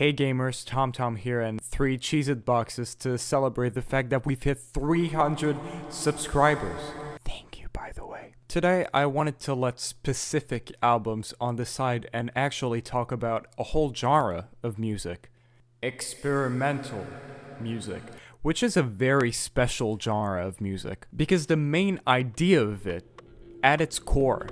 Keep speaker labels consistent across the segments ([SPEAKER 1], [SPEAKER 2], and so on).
[SPEAKER 1] Hey gamers, TomTom here, and 3 Cheez-It boxes to celebrate the fact that we've hit 300 subscribers. Thank you, by the way. Today, I wanted to let specific albums on the side and actually talk about a whole genre of music. Experimental music, which is a very special genre of music, because the main idea of it, at its core,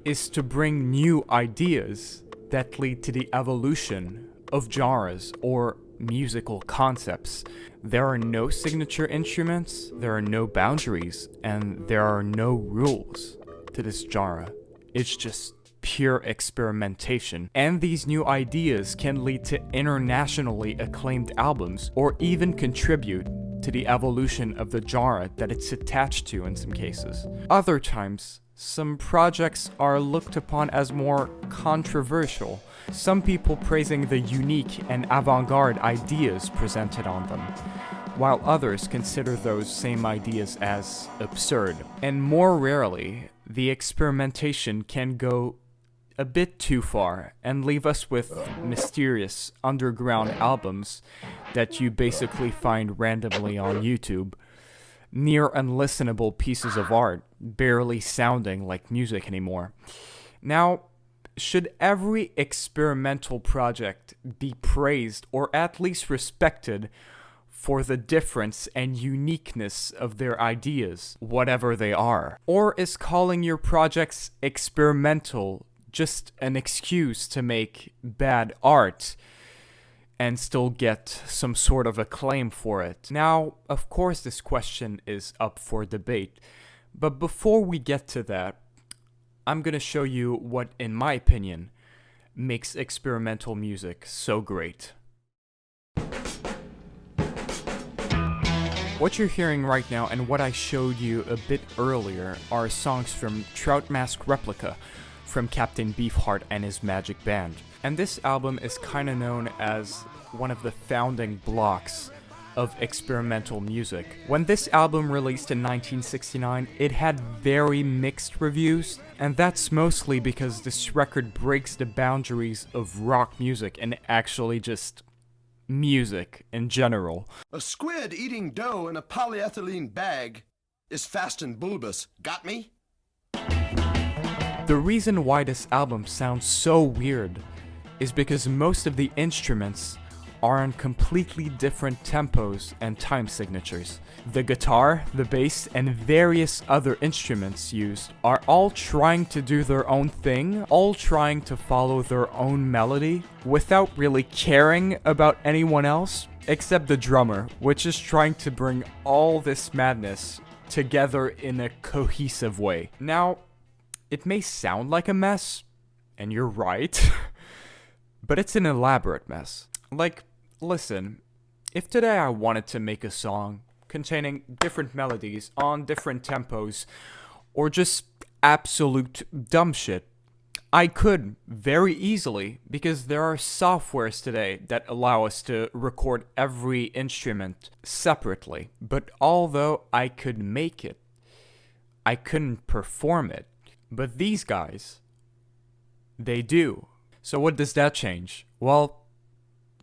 [SPEAKER 1] is to bring new ideas that lead to the evolution of genres or musical concepts. There are no signature instruments, there are no boundaries, and there are no rules to this genre. It's just pure experimentation. And these new ideas can lead to internationally acclaimed albums or even contribute to the evolution of the genre that it's attached to in some cases. Other times, some projects are looked upon as more controversial, some people praising the unique and avant-garde ideas presented on them, while others consider those same ideas as absurd. And more rarely, the experimentation can go a bit too far and leave us with mysterious underground albums that you basically find randomly on YouTube. Near unlistenable pieces of art, barely sounding like music anymore. Now, should every experimental project be praised or at least respected for the difference and uniqueness of their ideas, whatever they are? Or is calling your projects experimental just an excuse to make bad art and still get some sort of acclaim for it? Now, of course, this question is up for debate, but before we get to that, I'm gonna show you what, in my opinion, makes experimental music so great. What you're hearing right now and what I showed you a bit earlier are songs from Trout Mask Replica from Captain Beefheart and his Magic Band. And this album is kinda known as one of the founding blocks of experimental music. When this album released in 1969, it had very mixed reviews, and that's mostly because this record breaks the boundaries of rock music and actually just music in general.
[SPEAKER 2] A squid eating dough in a polyethylene bag is fast and bulbous. Got me?
[SPEAKER 1] The reason why this album sounds so weird is because most of the instruments are on completely different tempos and time signatures. The guitar, the bass, and various other instruments used are all trying to do their own thing, all trying to follow their own melody, without really caring about anyone else, except the drummer, which is trying to bring all this madness together in a cohesive way. Now, it may sound like a mess, and you're right, but it's an elaborate mess. Like, listen, if today I wanted to make a song containing different melodies on different tempos, or just absolute dumb shit, I could very easily, because there are softwares today that allow us to record every instrument separately. But although I could make it, I couldn't perform it. But these guys, they do. So what does that change? Well,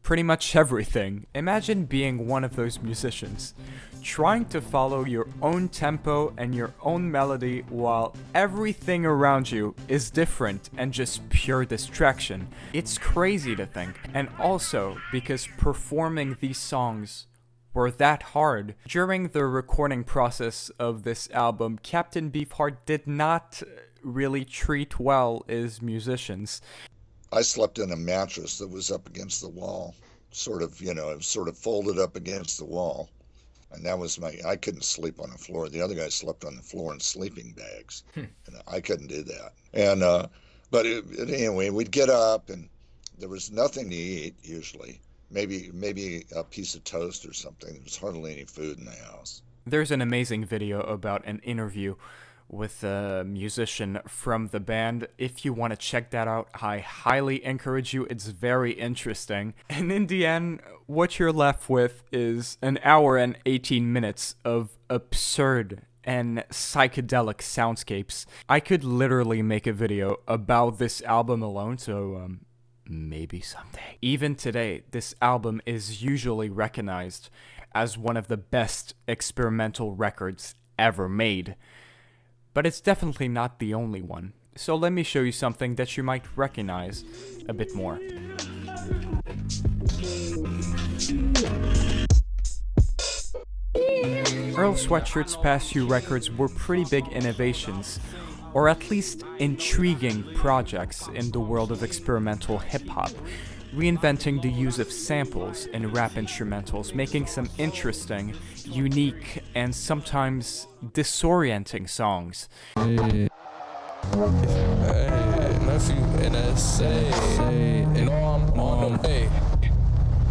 [SPEAKER 1] pretty much everything. Imagine being one of those musicians, trying to follow your own tempo and your own melody while everything around you is different and just pure distraction. It's crazy to think. And also, because performing these songs were that hard, during the recording process of this album, Captain Beefheart did not really treat well his musicians.
[SPEAKER 3] I slept in a mattress that was up against the wall, sort of, it was sort of folded up against the wall. And that was I couldn't sleep on the floor. The other guy slept on the floor in sleeping bags. And I couldn't do that. And, but anyway, we'd get up and there was nothing to eat usually. Maybe a piece of toast or something. There was hardly any food in the house.
[SPEAKER 1] There's an amazing video about an interview with a musician from the band. If you want to check that out, I highly encourage you. It's very interesting. And in the end, what you're left with is an hour and 18 minutes of absurd and psychedelic soundscapes. I could literally make a video about this album alone, so maybe someday. Even today, this album is usually recognized as one of the best experimental records ever made. But it's definitely not the only one. So let me show you something that you might recognize a bit more. Earl Sweatshirt's past few records were pretty big innovations, or at least intriguing projects in the world of experimental hip-hop, reinventing the use of samples in rap instrumentals, making some interesting, unique, and sometimes disorienting songs.
[SPEAKER 4] Nephew NSA, you know I'm on the way.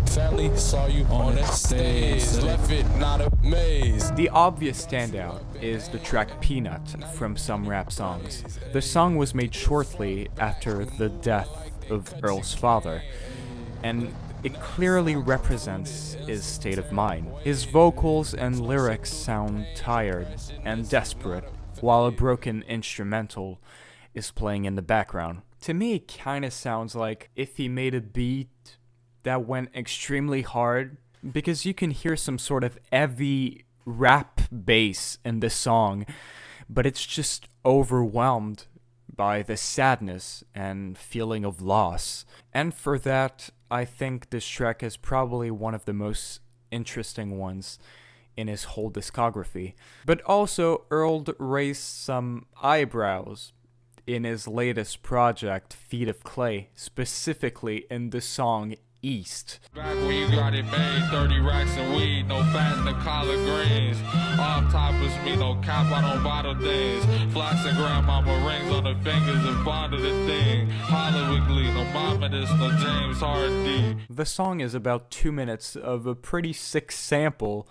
[SPEAKER 4] Family saw you on that stage, left it not a maze.
[SPEAKER 1] The obvious standout is the track Peanut from some rap songs. The song was made shortly after the death of Earl's father, and it clearly represents his state of mind. His vocals and lyrics sound tired and desperate, while a broken instrumental is playing in the background. To me, it kinda sounds like if he made a beat that went extremely hard, because you can hear some sort of heavy rap bass in this song, but it's just overwhelmed by the sadness and feeling of loss. And for that, I think this track is probably one of the most interesting ones in his whole discography. But also, Earl raised some eyebrows in his latest project, Feet of Clay, specifically in the song East.
[SPEAKER 4] Back when you got it made, 30 racks of weed, no fat in the collard greens. Off top is me, no cap, I don't bottle things. Flax and grandmama rings on the fingers and bonded the thing. Hollywood Glee, no mama this, no James Hardy.
[SPEAKER 1] The song is about 2 minutes of a pretty sick sample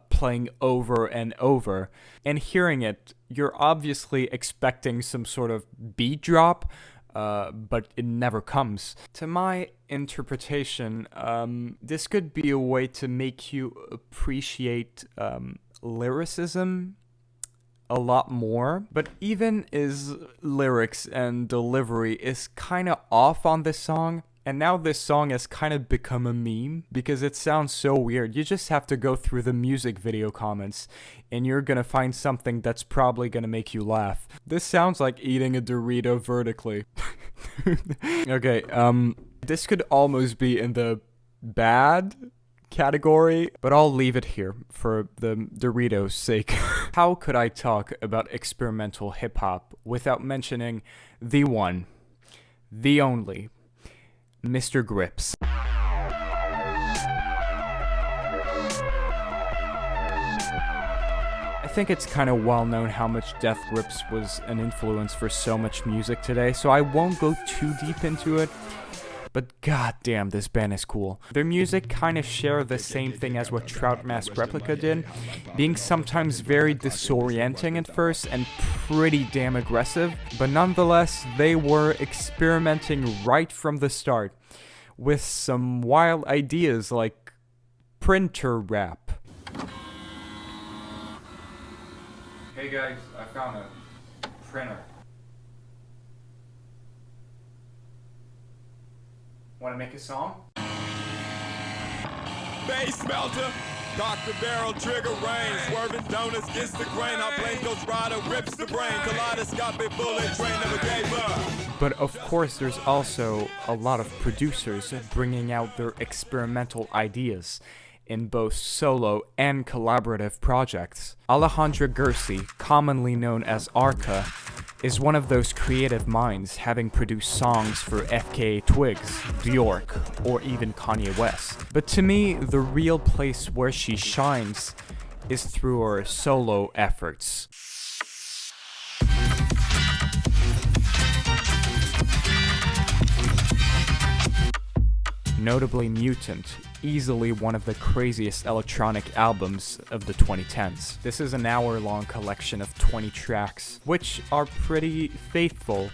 [SPEAKER 1] playing over and over. And hearing it, you're obviously expecting some sort of beat drop, but it never comes. To my interpretation, this could be a way to make you appreciate lyricism a lot more. But even his lyrics and delivery is kind of off on this song. And now this song has kind of become a meme because it sounds so weird. You just have to go through the music video comments and you're gonna find something that's probably gonna make you laugh. This sounds like eating a Dorito vertically. Okay, this could almost be in the bad category, but I'll leave it here for the Doritos' sake. How could I talk about experimental hip-hop without mentioning the one, the only, Mr. Grips? I think it's kind of well known how much Death Grips was an influence for so much music today, so I won't go too deep into it, but goddamn, this band is cool. Their music kind of share the same thing as what Trout Mask Replica did, being sometimes very disorienting at first and pretty damn aggressive, but nonetheless, they were experimenting right from the start with some wild ideas like printer rap. Hey guys, I found a printer. Want to make a song?
[SPEAKER 5] Bass melter, Dr. Barrel, trigger rain, swerving donuts, gets the grain, how blade goes rider, rips the brain, kaleidoscopic bullet train, never gave up.
[SPEAKER 1] But of course there's also a lot of producers bringing out their experimental ideas in both solo and collaborative projects. Alejandro Gersi, commonly known as Arca, is one of those creative minds, having produced songs for FKA Twigs, Bjork, or even Kanye West. But to me, the real place where she shines is through her solo efforts. Notably Mutant, easily one of the craziest electronic albums of the 2010s. This is an hour-long collection of 20 tracks, which are pretty faithful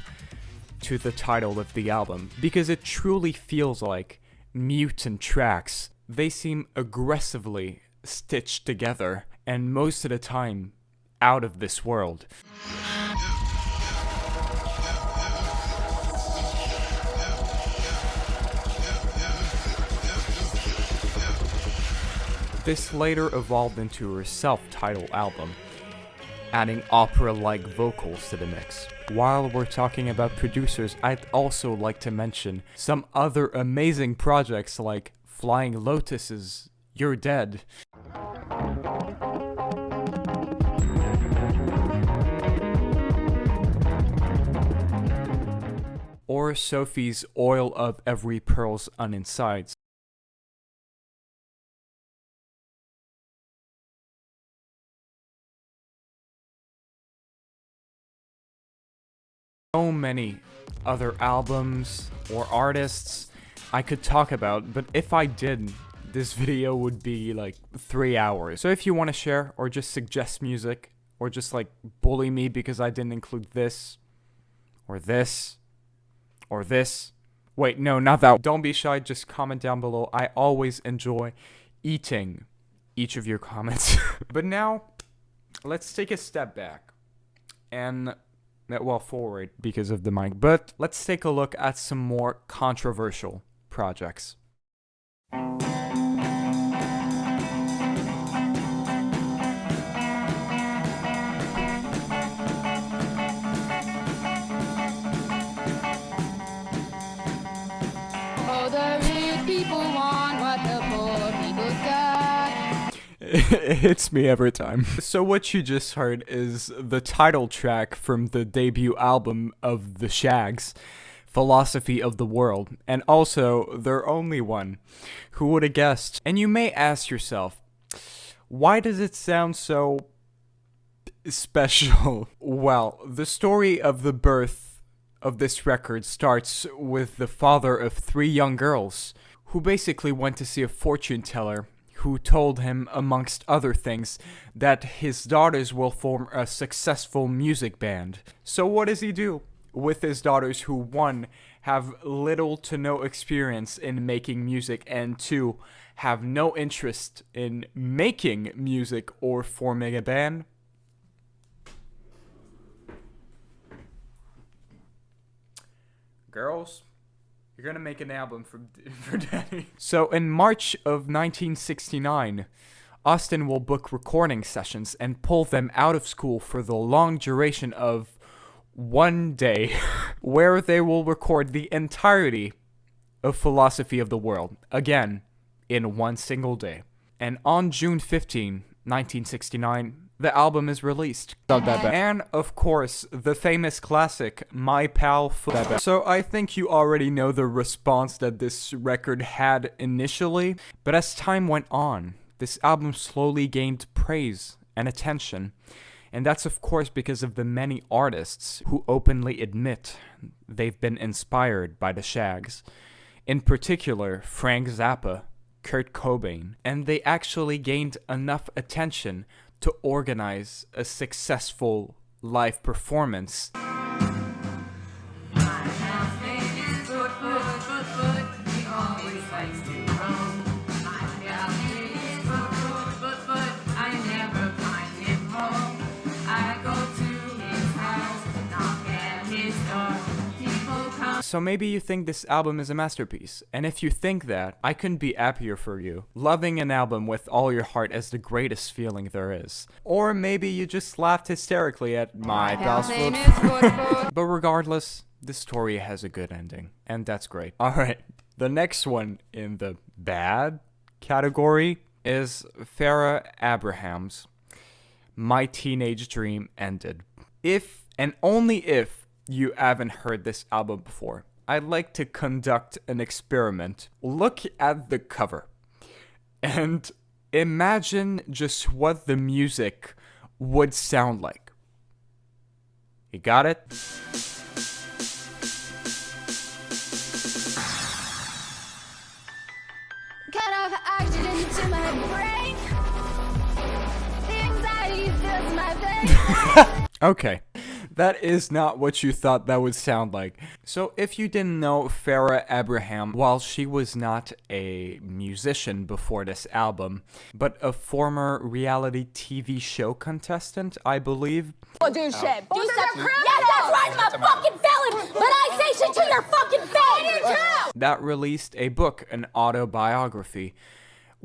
[SPEAKER 1] to the title of the album, because it truly feels like Mutant tracks. They seem aggressively stitched together, and most of the time, out of this world. This later evolved into her self-titled album, adding opera-like vocals to the mix. While we're talking about producers, I'd also like to mention some other amazing projects like Flying Lotus's You're Dead, or Sophie's Oil of Every Pearl's Uninsides. So many other albums or artists I could talk about, but if I did, this video would be like 3 hours. So if you want to share or just suggest music or just like bully me because I didn't include this or this or this. Wait, no, not that. Don't be shy, just comment down below. I always enjoy eating each of your comments. But now, let's take a step back and, well, forward because of the mic, but let's take a look at some more controversial projects.
[SPEAKER 6] Oh, the rich people want what the poor people got.
[SPEAKER 1] It hits me every time. So what you just heard is the title track from the debut album of the Shags, Philosophy of the World, and also their only one. Who would have guessed? And you may ask yourself, why does it sound so special? Well, the story of the birth of this record starts with the father of 3 young girls who basically went to see a fortune teller who told him, amongst other things, that his daughters will form a successful music band. So what does he do with his daughters who, 1, have little to no experience in making music, and 2, have no interest in making music or forming a band? Girls, you're gonna make an album for Daddy. So in March of 1969, Austin will book recording sessions and pull them out of school for the long duration of 1 day, where they will record the entirety of Philosophy of the World, again, in 1 single day. And on June 15, 1969, the album is released. Not that bad. And, of course, the famous classic, My Pal Foot. So I think you already know the response that this record had initially, but as time went on, this album slowly gained praise and attention. And that's, of course, because of the many artists who openly admit they've been inspired by the Shags. In particular, Frank Zappa, Kurt Cobain. And they actually gained enough attention to organize a successful live performance. So maybe you think this album is a masterpiece, and if you think that, I couldn't be happier for you. Loving an album with all your heart is the greatest feeling there is. Or maybe you just laughed hysterically at My Pal's Foot. But regardless, this story has a good ending, and that's great. Alright, the next one in the bad category is Farrah Abraham's My Teenage Dream Ended. If, and only if, you haven't heard this album before, I'd like to conduct an experiment. Look at the cover and imagine just what the music would sound like. You got it?
[SPEAKER 6] Kind of oxygen to my brain. The anxiety fills my veins.
[SPEAKER 1] Okay. That is not what you thought that would sound like. So if you didn't know, Farrah Abraham, while she was not a musician before this album, but a former reality TV show contestant, I believe.
[SPEAKER 6] Oh, do shit. Do stuff. Yes, that's right, I'm a fucking felon, but I say shit to your fucking face.
[SPEAKER 1] That released a book, an autobiography,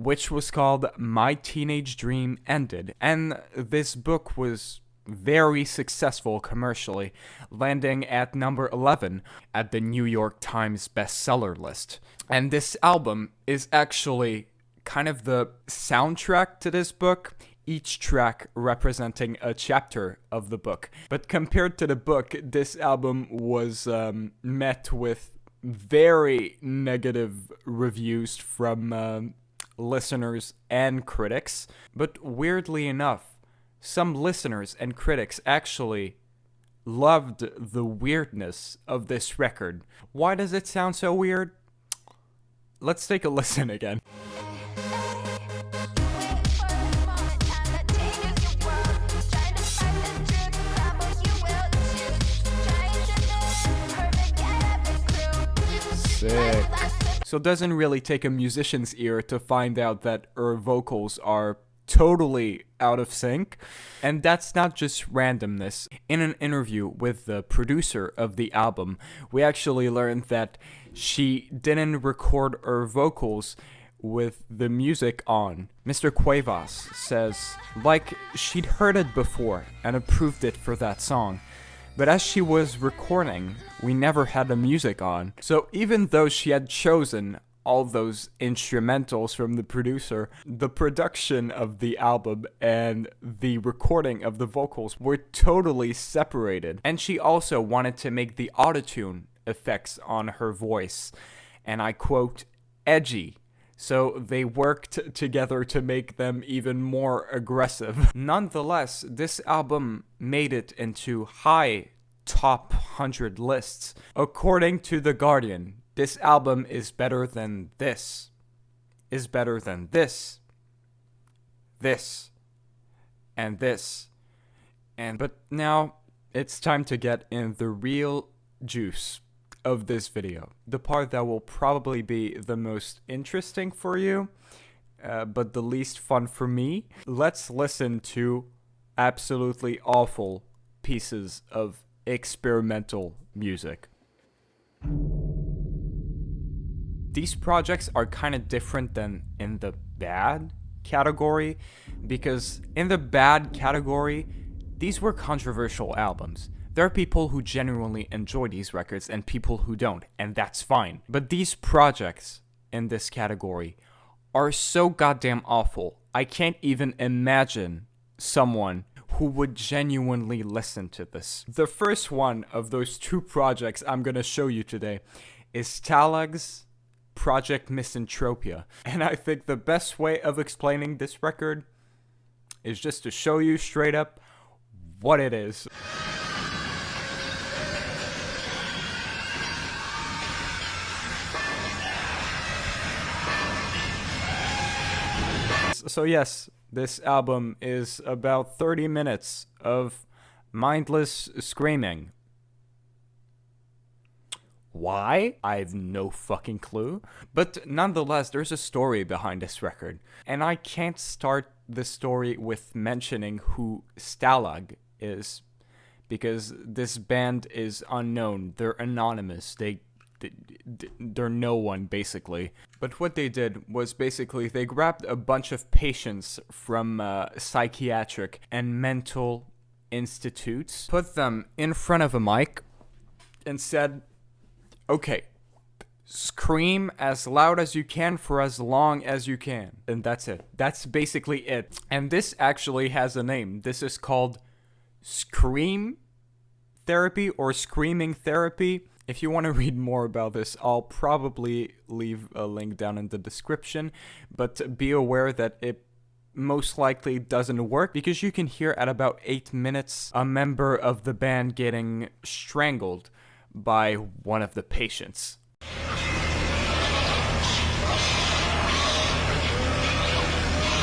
[SPEAKER 1] which was called My Teenage Dream Ended. And this book was very successful commercially, landing at number 11 at the New York Times bestseller list. And this album is actually kind of the soundtrack to this book, each track representing a chapter of the book. But compared to the book, this album was met with very negative reviews from listeners and critics. But weirdly enough, some listeners and critics actually loved the weirdness of this record. Why does it sound so weird? Let's take a listen again. Sick. So it doesn't really take a musician's ear to find out that her vocals are totally out of sync. And that's not just randomness. In an interview with the producer of the album, we actually learned that she didn't record her vocals with the music on. Mr. Cuevas says, like, she'd heard it before and approved it for that song. But as she was recording, we never had the music on. So even though she had chosen all those instrumentals from the producer, the production of the album and the recording of the vocals were totally separated. And she also wanted to make the autotune effects on her voice, and I quote, edgy. So they worked together to make them even more aggressive. Nonetheless, this album made it into high top 100 lists. According to The Guardian, this album is better than this, is better than this, and this. But now it's time to get in the real juice of this video. The part that will probably be the most interesting for you, but the least fun for me. Let's listen to absolutely awful pieces of experimental music. These projects are kind of different than in the bad category, because in the bad category, these were controversial albums. There are people who genuinely enjoy these records and people who don't, and that's fine. But these projects in this category are so goddamn awful. I can't even imagine someone who would genuinely listen to this. The first one of those two projects I'm gonna show you today is Stalag's Project Misanthropia. And I think the best way of explaining this record is just to show you straight up what it is. So yes, this album is about 30 minutes of mindless screaming. Why? I have no fucking clue. But nonetheless, there's a story behind this record. And I can't start the story with mentioning who Stalag is, because this band is unknown. They're anonymous. They're no one, basically. But what they did was basically they grabbed a bunch of patients from psychiatric and mental institutes, put them in front of a mic, and said, okay, scream as loud as you can for as long as you can. And that's it. That's basically it. And this actually has a name. This is called Scream Therapy or Screaming Therapy. If you want to read more about this, I'll probably leave a link down in the description, but be aware that it most likely doesn't work, because you can hear at about 8 minutes a member of the band getting strangled by one of the patients.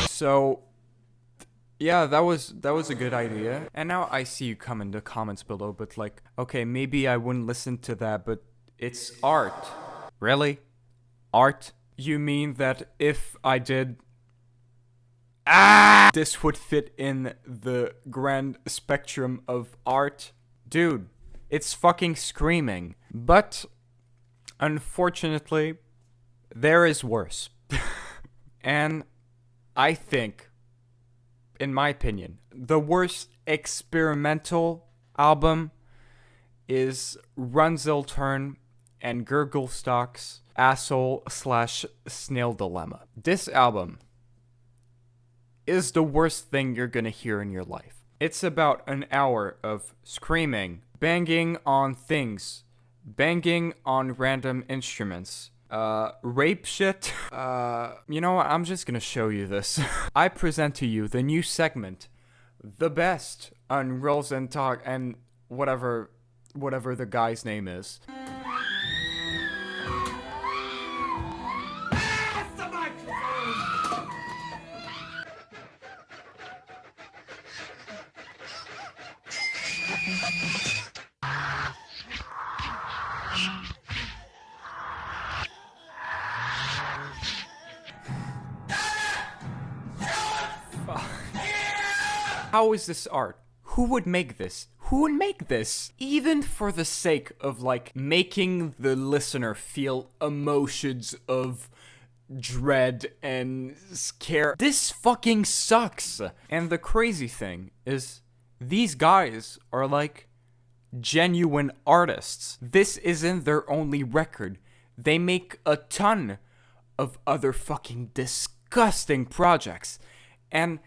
[SPEAKER 1] So yeah, that was a good idea. And now I see you come in the comments below, but like, okay, maybe I wouldn't listen to that, but it's art. Really? Art? You mean that if I did this would fit in the grand spectrum of art? Dude, it's fucking screaming. But unfortunately, there is worse. And I think, in my opinion, the worst experimental album is Runzeltern and Gurglestock's Asshole/Snail Dilemma. This album is the worst thing you're gonna hear in your life. It's about an hour of screaming, banging on things, banging on random instruments, rape shit. You know what? I'm just gonna show you this. I present to you the new segment, The Best on Rolls and Talk and whatever the guy's name is. How is this art? Who would make this? Who would make this? Even for the sake of, like, making the listener feel emotions of dread and scare. This fucking sucks. And the crazy thing is, these guys are, like, genuine artists. This isn't their only record. They make a ton of other fucking disgusting projects. And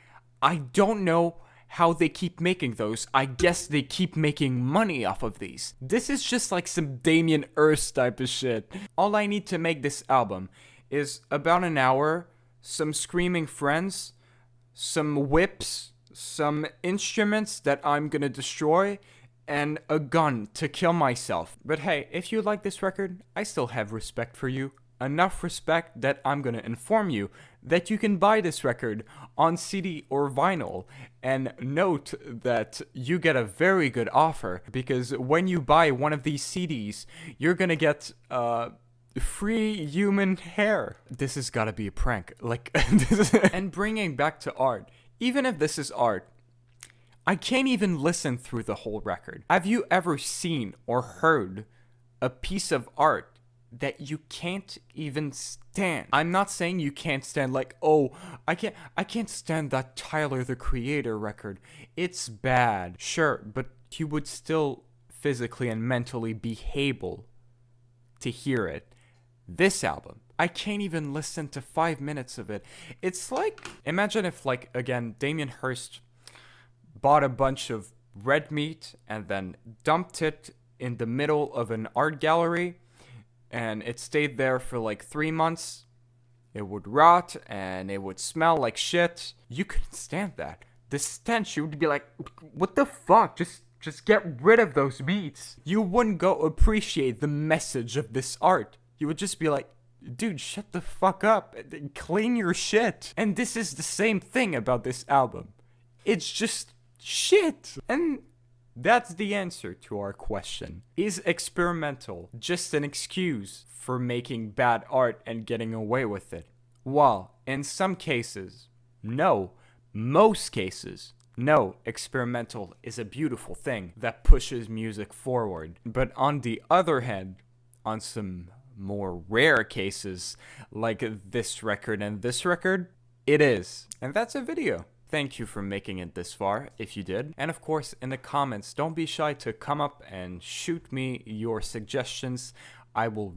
[SPEAKER 1] I don't know how they keep making those. I guess they keep making money off of these. This is just like some Damien Hirst type of shit. All I need to make this album is about an hour, some screaming friends, some whips, some instruments that I'm gonna destroy, and a gun to kill myself. But hey, if you like this record, I still have respect for you. Enough respect that I'm gonna inform you that you can buy this record on CD or vinyl. And note that you get a very good offer, because when you buy one of these CDs, you're gonna get free human hair. This has gotta be a prank. Like, and bringing back to art, even if this is art, I can't even listen through the whole record. Have you ever seen or heard a piece of art that you can't even stand? I'm not saying you can't stand, like, oh, I can't stand that Tyler the Creator record. It's bad. Sure, but you would still physically and mentally be able to hear it. This album, I can't even listen to 5 minutes of it. It's like, imagine if, like, again, Damien Hirst bought a bunch of red meat and then dumped it in the middle of an art gallery, and it stayed there for like 3 months. It would rot and it would smell like shit. You couldn't stand that. The stench, you would be like, what the fuck? Just get rid of those meats. You wouldn't go appreciate the message of this art. You would just be like, dude, shut the fuck up. Clean your shit. And this is the same thing about this album. It's just shit. And that's the answer to our question. Is experimental just an excuse for making bad art and getting away with it? Well, in some cases, no. Most cases, no. Experimental is a beautiful thing that pushes music forward. But on the other hand, on some more rare cases, like this record and this record, it is. And that's a video. Thank you for making it this far, if you did. And of course, in the comments, don't be shy to come up and shoot me your suggestions. I will